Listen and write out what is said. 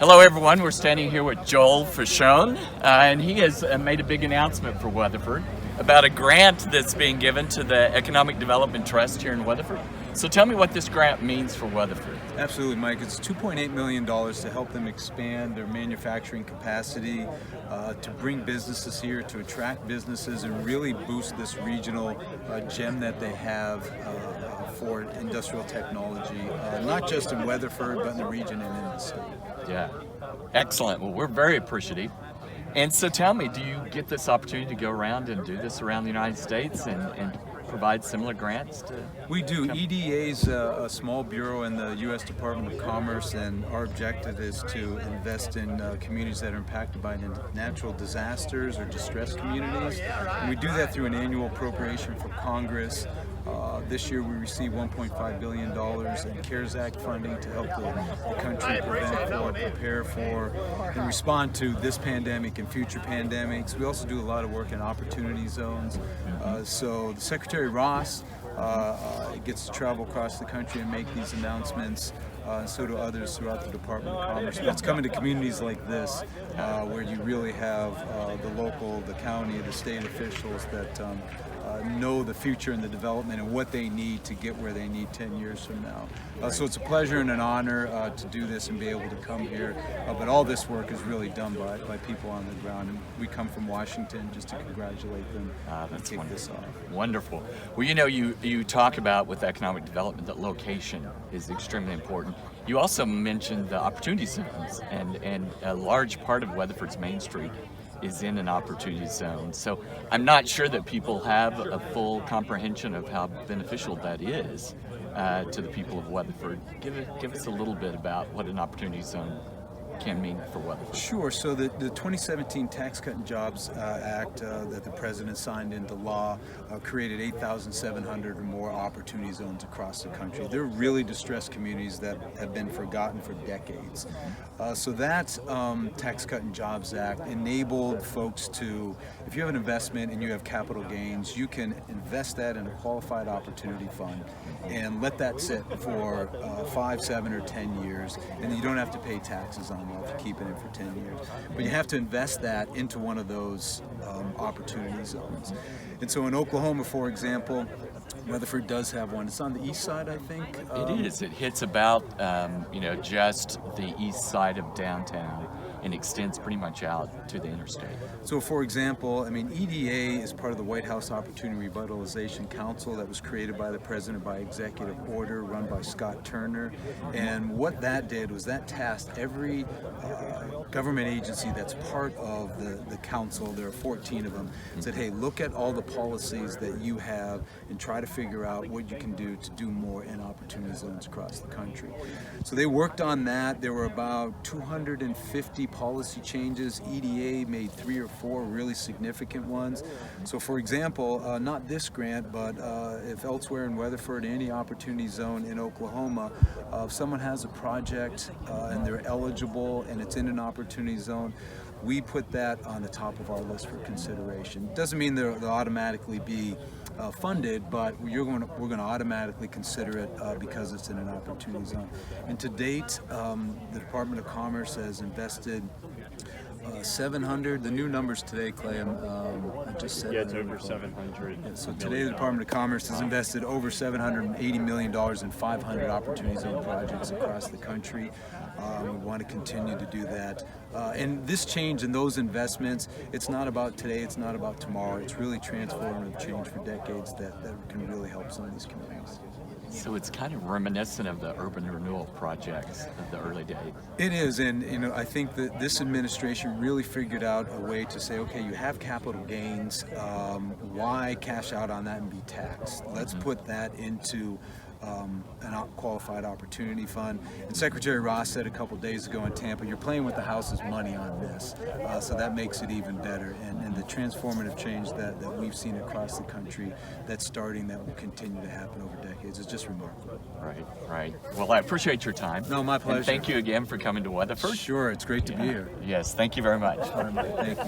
Hello everyone, we're standing here with Joel Frushone, and he has made a big announcement for Weatherford about a grant that's being given to the Economic Development Trust here in Weatherford. So tell me what this grant means for Weatherford. Absolutely, Mike. It's $2.8 million to help them expand their manufacturing capacity, to bring businesses here, to attract businesses, and really boost this regional gem that they have for industrial technology, not just in Weatherford, but in the region and in the state. Yeah, excellent. Well, we're very appreciative. And so tell me, do you get this opportunity to go around and do this around the United States and provide similar grants to? We do. EDA is a small bureau in the U.S. Department of Commerce, and our objective is to invest in communities that are impacted by natural disasters or distressed communities. And we do that through an annual appropriation from Congress. This year we received $1.5 billion in CARES Act funding to help the country prepare for, and respond to this pandemic and future pandemics. We also do a lot of work in opportunity zones. So the Secretary Ross gets to travel across the country and make these announcements. And so do others throughout the Department of Commerce. But it's coming to communities like this, where you really have the local, the county, the state officials that know the future and the development and what they need to get where they need 10 years from now. So it's a pleasure and an honor to do this and be able to come here. But all this work is really done by people on the ground. And we come from Washington just to congratulate them and kick this off. Wonderful. Well, you know, you talk about with economic development that location is extremely important. You also mentioned the opportunity zones, and a large part of Weatherford's Main Street is in an opportunity zone. So I'm not sure that people have a full comprehension of how beneficial that is to the people of Weatherford. Give us a little bit about what an opportunity zone can mean for Weatherford. Sure. So the 2017 Tax Cut and Jobs Act that the President signed into law created 8,700 or more opportunity zones across the country. They're really distressed communities that have been forgotten for decades. So that Tax Cut and Jobs Act enabled folks to, if you have an investment and you have capital gains, you can invest that in a qualified opportunity fund and let that sit for 5, 7, or 10 years, and you don't have to pay taxes on it if you keep it in for 10 years. But you have to invest that into one of those opportunity zones. And so in Oklahoma, for example, Weatherford does have one. It's on the east side, I think. It is. It hits about, just the east side of downtown and extends pretty much out to the interstate. So, for example, EDA is part of the White House Opportunity Revitalization Council that was created by the President by executive order, run by Scott Turner. And what that did was that tasked every government agency that's part of the council, there are 14 of them, said, hey, look at all the policies that you have and try to figure out what you can do to do more in opportunity zones across the country. So they worked on that. There were about 250 policy changes. EDA made 3 or 4 really significant ones. So for example, not this grant, but if elsewhere in Weatherford, any opportunity zone in Oklahoma, if someone has a project and they're eligible and it's in an opportunity zone, we put that on the top of our list for consideration. Doesn't mean they'll automatically be funded, but we're going to automatically consider it because it's in an opportunity zone. And to date, the Department of Commerce has invested 700. The new numbers today, Clay, I just said. Yeah, it's over 700. Yeah, so today the Department of Commerce has invested over $780 million in 500 opportunity zone projects across the country. We want to continue to do that. And this change and those investments, it's not about today, it's not about tomorrow. It's really transformative change for decades that can really help some of these communities. So it's kind of reminiscent of the urban renewal projects of the early days. It is, and I think that this administration really figured out a way to say, okay, you have capital gains, why cash out on that and be taxed? Let's put that into an qualified opportunity fund. And Secretary Ross said a couple days ago in Tampa, you're playing with the House's money on this, so that makes it even better. And the transformative change that we've seen across the country that's starting, that will continue to happen over decades, is just remarkable. Right. Well, I appreciate your time. No, my pleasure. And thank you again for coming to Weatherford. Sure, it's great to be here. Yes, thank you very much. Thank you.